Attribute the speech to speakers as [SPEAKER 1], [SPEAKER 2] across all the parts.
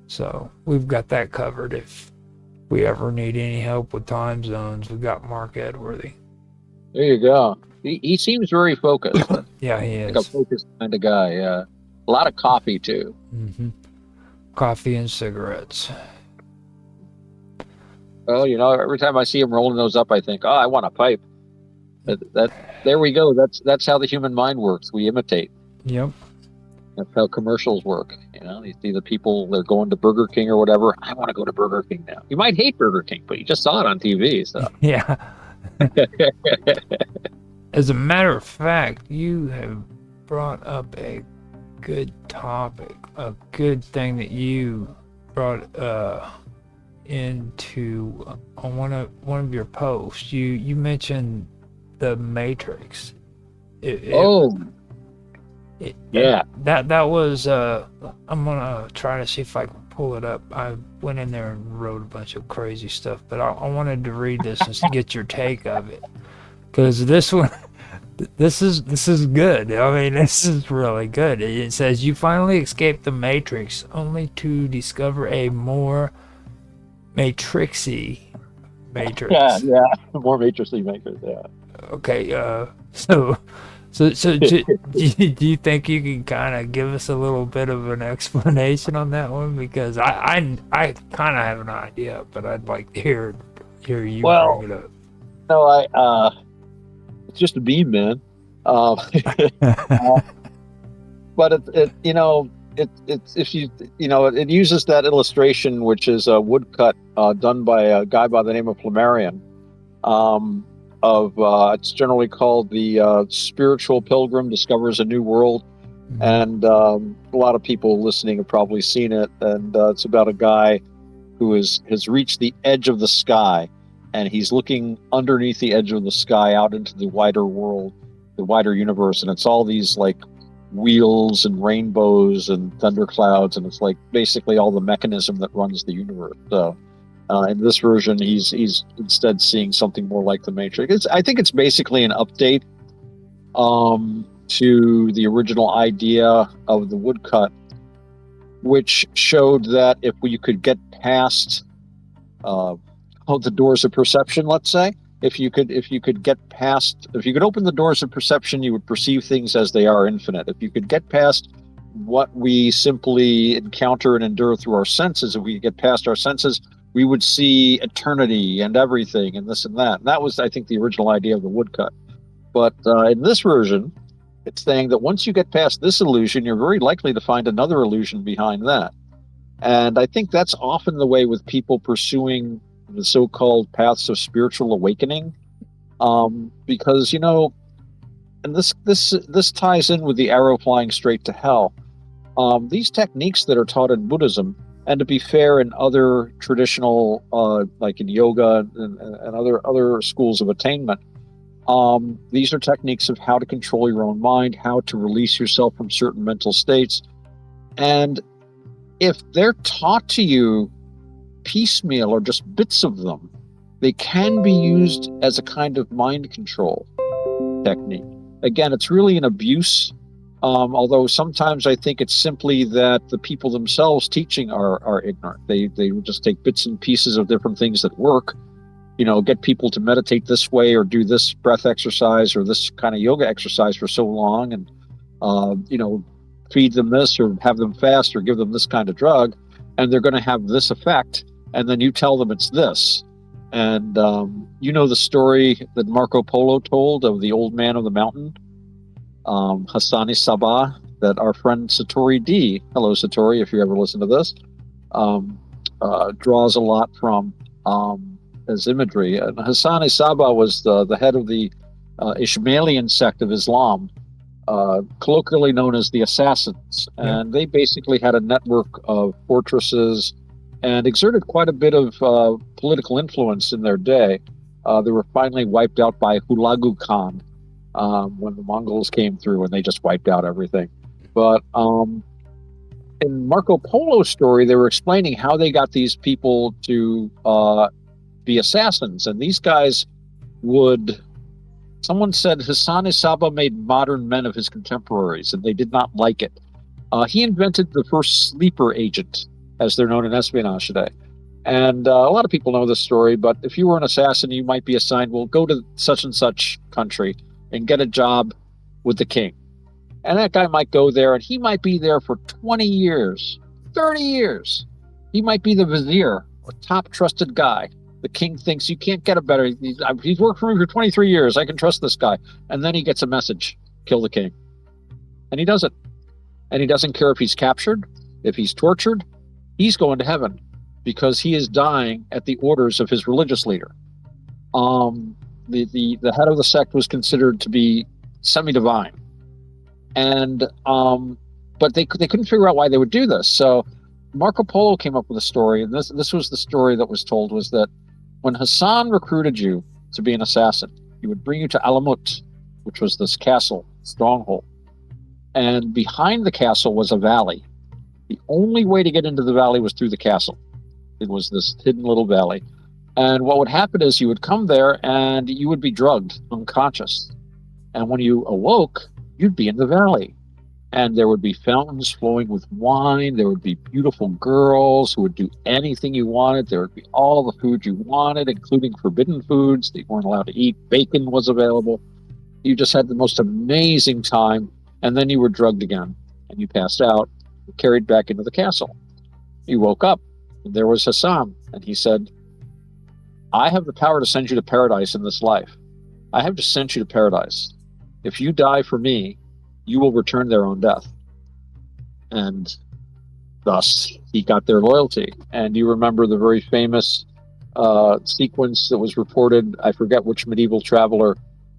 [SPEAKER 1] So we've got that covered. If we ever need any help with time zones, we've got Mark Edworthy.
[SPEAKER 2] There you go. He seems very focused.
[SPEAKER 1] Yeah, he
[SPEAKER 2] Like a
[SPEAKER 1] is.
[SPEAKER 2] focused kind of guy. Yeah. A lot of coffee too.
[SPEAKER 1] Hmm. Coffee and cigarettes.
[SPEAKER 2] Well, every time I see him rolling those up, I think, oh, I want a pipe. That there we go. That's how the human mind works. We imitate.
[SPEAKER 1] Yep.
[SPEAKER 2] That's how commercials work. You see the people, they're going to Burger King or whatever. I want to go to Burger King now. You might hate Burger King, but you just saw it on TV. So
[SPEAKER 1] Yeah. As a matter of fact, you have brought up a good topic, a good thing that you brought into on one of your posts. You mentioned the Matrix. It,
[SPEAKER 2] oh,
[SPEAKER 1] it,
[SPEAKER 2] yeah.
[SPEAKER 1] that was I'm gonna try to see if I can pull it up. I went in there and wrote a bunch of crazy stuff, but I wanted to read this and get your take of it, because this one, this is good. I mean, this is really good. It says you finally escaped the Matrix, only to discover a more matrixy
[SPEAKER 2] Yeah,
[SPEAKER 1] Matrix.
[SPEAKER 2] yeah. More matrixy makers, yeah.
[SPEAKER 1] Okay, so do you think you can kind of give us a little bit of an explanation on that one? Because I kind of have an idea, but I'd like to hear you bring
[SPEAKER 2] Well,
[SPEAKER 1] it up.
[SPEAKER 2] no, it's just a beam, man. Um, uh, but it's if it uses that illustration, which is a woodcut done by a guy by the name of Flammarion. Um, of It's generally called the Spiritual Pilgrim Discovers a New World,
[SPEAKER 1] Mhm.
[SPEAKER 2] and a lot of people listening have probably seen it. And it's about a guy who has reached the edge of the sky, and he's looking underneath the edge of the sky out into the wider world, the wider universe, and it's all these like wheels and rainbows and thunderclouds, and it's like basically all the mechanism that runs the universe. So in this version, he's instead seeing something more like the Matrix. I think it's basically an update to the original idea of the woodcut, which showed that if you could get past uh, the doors of perception, let's say, if you could open the doors of perception, you would perceive things as they are infinite. If you could get past what we simply encounter and endure through our senses, if we could get past our senses, we would see eternity and everything and this and that. And that was, I think, the original idea of the woodcut. But in this version, it's saying that once you get past this illusion, you're very likely to find another illusion behind that. And I think that's often the way with people pursuing the so-called paths of spiritual awakening, because and this ties in with the arrow flying straight to hell. These techniques that are taught in Buddhism, and to be fair, in other traditional, like in yoga and other schools of attainment, these are techniques of how to control your own mind, how to release yourself from certain mental states, and if they're taught to you piecemeal or just bits of them, they can be used as a kind of mind control technique. Again, it's really an abuse, although sometimes I think it's simply that the people themselves teaching are ignorant. They just take bits and pieces of different things that work, get people to meditate this way or do this breath exercise or this kind of yoga exercise for so long, and feed them this or have them fast or give them this kind of drug, and they're going to have this effect, and then you tell them it's this. And the story that Marco Polo told of the old man of the mountain, Hassani Sabah, that our friend Satori D, hello Satori, if you ever listen to this, draws a lot from as imagery. And Hassani Sabah was the head of the Ismailian sect of Islam, colloquially known as the Assassins.
[SPEAKER 1] Yep.
[SPEAKER 2] And they basically had a network of fortresses and exerted quite a bit of political influence in their day. They were finally wiped out by Hulagu Khan when the Mongols came through, and they just wiped out everything. But in Marco Polo's story, they were explaining how they got these people to be assassins. And these guys would... Someone said Hassani Sabah made modern men of his contemporaries, and they did not like it. He invented the first sleeper agent, as they're known in espionage today. And a lot of people know this story, but if you were an assassin, you might be assigned, well, go to such and such country and get a job with the king. And that guy might go there, and he might be there for 20 years, 30 years. He might be the vizier, a top trusted guy. The king thinks you can't get a better. He's worked for me for 23 years. I can trust this guy. And then he gets a message, kill the king. And he does it. And he doesn't care if he's captured, if he's tortured. He's going to heaven because he is dying at the orders of his religious leader. The head of the sect was considered to be semi-divine. And but they couldn't figure out why they would do this. So Marco Polo came up with a story, and this was the story that was told, was that when Hassan recruited you to be an assassin, he would bring you to Alamut, which was this castle, stronghold. And behind the castle was a valley. The only way to get into the valley was through the castle. It was this hidden little valley. And what would happen is you would come there and you would be drugged, unconscious. And when you awoke, you'd be in the valley. And there would be fountains flowing with wine. There would be beautiful girls who would do anything you wanted. There would be all the food you wanted, including forbidden foods that you weren't allowed to eat. Bacon was available. You just had the most amazing time. And then you were drugged again. And you passed out, carried back into the castle. You woke up, and there was Hassan. And he said, I have the power to send you to paradise in this life. I have just sent you to paradise. If you die for me, you will return there on death. And thus, he got their loyalty. And you remember the very famous sequence that was reported, I forget which medieval traveler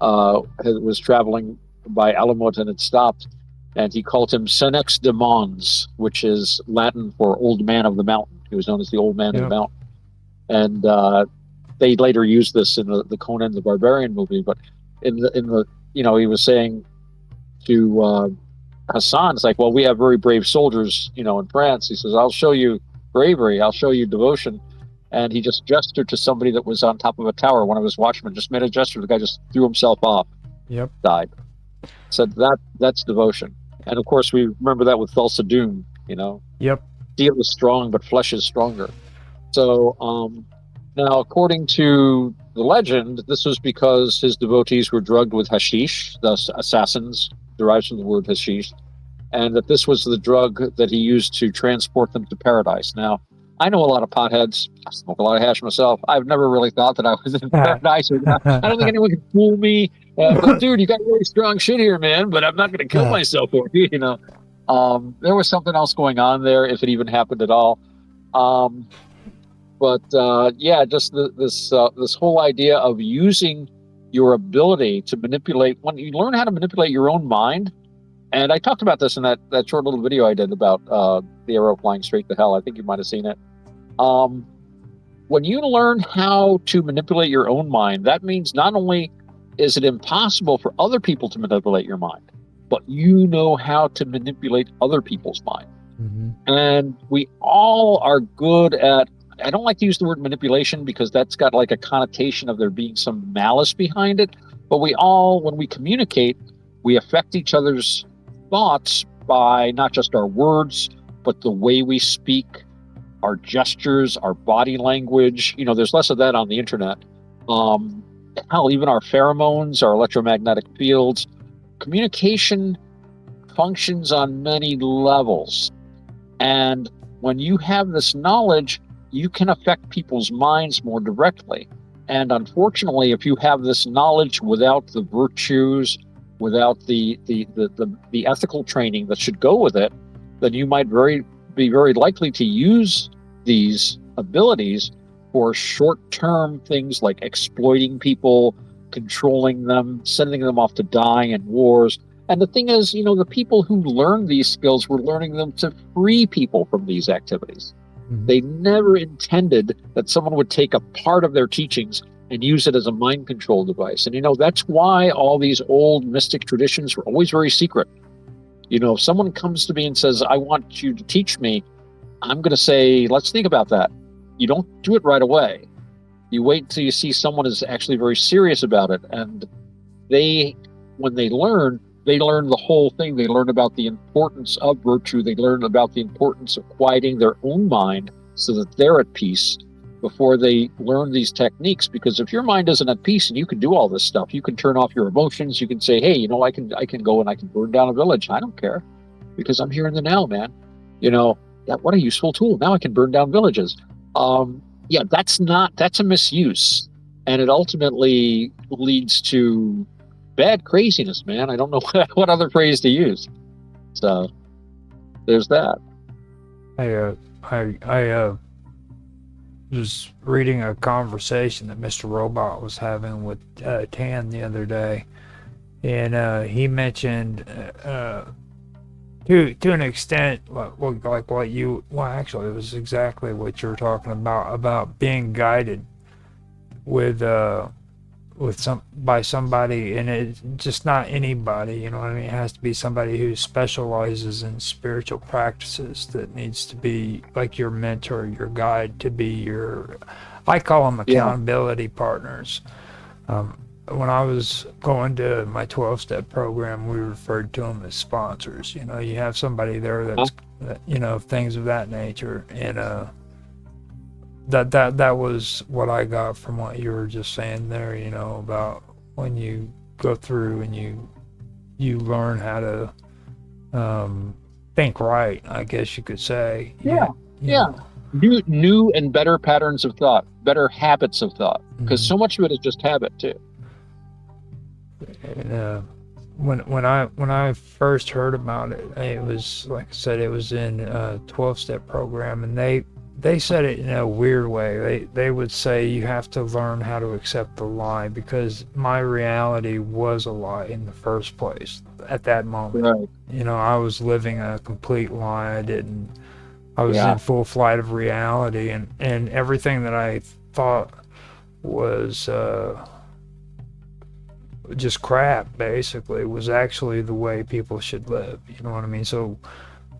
[SPEAKER 2] was traveling by Alamut and had stopped, and he called him Senex de Mons, which is Latin for old man of the mountain. He was known as the old man of the mountain. And they later used this in the Conan the Barbarian movie, but in the he was saying to Hassan, it's like, well, we have very brave soldiers, in France. He says, I'll show you bravery, I'll show you devotion. And he just gestured to somebody that was on top of a tower. One of his watchmen just made a gesture. The guy just threw himself off.
[SPEAKER 1] Yep.
[SPEAKER 2] Died. Said that's devotion. And of course, we remember that with Thulsa Doom.
[SPEAKER 1] Yep.
[SPEAKER 2] Steel is strong, but flesh is stronger. So now, according to the legend, this was because his devotees were drugged with hashish. Thus, assassins derives from the word hashish, and that this was the drug that he used to transport them to paradise. Now, I know a lot of potheads. I smoke a lot of hash myself. I've never really thought that I was in paradise or not. I don't think anyone can fool me. But dude, you got really strong shit here, man. But I'm not going to kill myself for you. There was something else going on there, if it even happened at all. Just this whole idea of using your ability to manipulate. When you learn how to manipulate your own mind, and I talked about this in that short little video I did about the arrow flying straight to hell. I think you might have seen it. When you learn how to manipulate your own mind, that means not only is it impossible for other people to manipulate your mind, but you know how to manipulate other people's mind. Mm-hmm. And we all are good at, I don't like to use the word manipulation because that's got like a connotation of there being some malice behind it. But we all, when we communicate, we affect each other's thoughts by not just our words, but the way we speak, our gestures, our body language. There's less of that on the internet. Hell, even our pheromones, our electromagnetic fields. Communication functions on many levels. And when you have this knowledge, you can affect people's minds more directly. And unfortunately, if you have this knowledge without the virtues, without the ethical training that should go with it, then you might be very likely to use these abilities for short-term things like exploiting people, controlling them, sending them off to die in wars. And the thing is, the people who learn these skills were learning them to free people from these activities. Mm-hmm. They never intended that someone would take a part of their teachings and use it as a mind control device. And, that's why all these old mystic traditions were always very secret. If someone comes to me and says, I want you to teach me, I'm going to say, let's think about that. You don't do it right away. You wait until you see someone is actually very serious about it. And when they learn, they learn the whole thing. They learn about the importance of virtue. They learn about the importance of quieting their own mind so that they're at peace before they learn these techniques. Because if your mind isn't at peace and you can do all this stuff, you can turn off your emotions. You can say, hey, I can go and I can burn down a village. I don't care because I'm here in the now, man. What a useful tool. Now I can burn down villages. That's a misuse. And it ultimately leads to bad craziness, man. I don't know what other phrase to use. So there's that.
[SPEAKER 1] I was reading a conversation that Mr. Robot was having with Tan the other day, and he mentioned to an extent like what you actually it was exactly what you were talking about being guided by somebody, and it's just not anybody, you know what I mean? It has to be somebody who specializes in spiritual practices that needs to be like your mentor, your guide, to be your, I call them accountability partners. When I was going to my 12-step program, we referred to them as sponsors. You have somebody there that's, things of that nature, and that was what I got from what you were just saying there, about when you go through and you learn how to think right, I guess you could say.
[SPEAKER 2] New and better patterns of thought, better habits of thought, because so much of it is just habit too.
[SPEAKER 1] And when I first heard about it, it was, like I said, it was in a 12-step program, and they said it in a weird way. They would say you have to learn how to accept the lie, because my reality was a lie in the first place at that moment. Right. I was living a complete lie. I was in full flight of reality, and everything that I thought was just crap, basically, was actually the way people should live. You know what I mean? So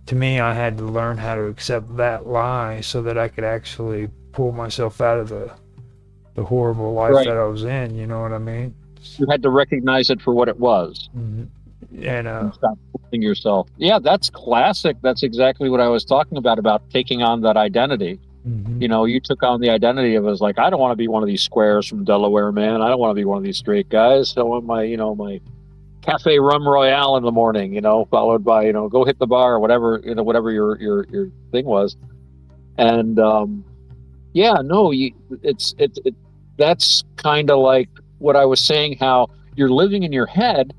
[SPEAKER 1] to me, I had to learn how to accept that lie so that I could actually pull myself out of the horrible life that I was in. You know what I mean?
[SPEAKER 2] You had to recognize it for what it was.
[SPEAKER 1] Mm-hmm. And
[SPEAKER 2] stop fooling yourself. Yeah, that's classic. That's exactly what I was talking about taking on that identity. Mm-hmm. You took on the identity of, was like, I don't want to be one of these squares from Delaware, man. I don't want to be one of these straight guys. So I want my cafe rum royale in the morning, followed by, go hit the bar or whatever, whatever your thing was. And that's kind of like what I was saying, how you're living in your head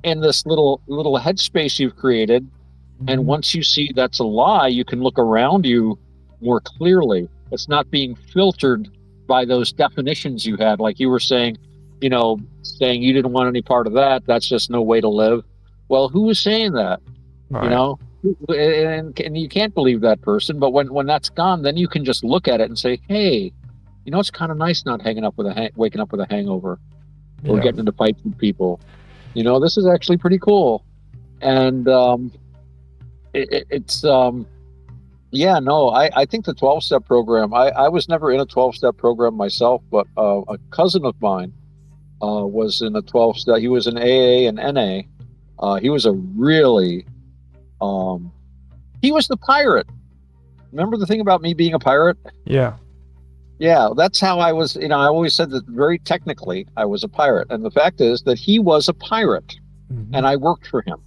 [SPEAKER 2] in this little headspace you've created. Mm-hmm. And once you see that's a lie, you can look around you more clearly. It's not being filtered by those definitions you had, like you were saying, saying you didn't want any part of that. That's just no way to live. Well, who was saying that? Right. And you can't believe that person. But when that's gone, then you can just look at it and say, hey, it's kind of nice not waking up with a hangover or getting into fights with people. This is actually pretty cool. And I think the 12-step program, I was never in a 12-step program myself, but a cousin of mine was in a 12-step. He was in AA and NA. He was a really, he was the pirate. Remember the thing about me being a pirate?
[SPEAKER 1] Yeah.
[SPEAKER 2] Yeah, that's how I was. I always said that very technically I was a pirate. And the fact is that he was a pirate. Mm-hmm. And I worked for him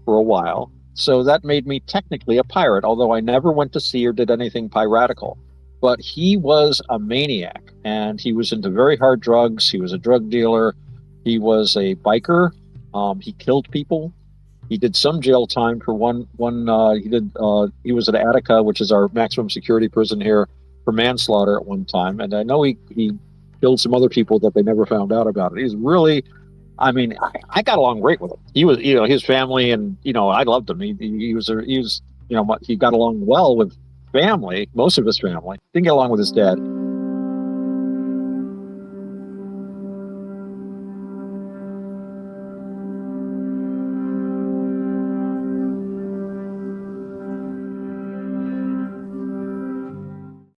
[SPEAKER 2] for a while. So that made me technically a pirate, although I never went to sea or did anything piratical. But he was a maniac, and he was into very hard drugs. He was a drug dealer. He was a biker. He killed people. He did some jail time for one. He was at Attica, which is our maximum security prison here, for manslaughter at one time. And I know he killed some other people that they never found out about it. He's really, I got along great with him. He was, his family, and I loved him. He got along well with family, most of his family. Didn't get along with his dad.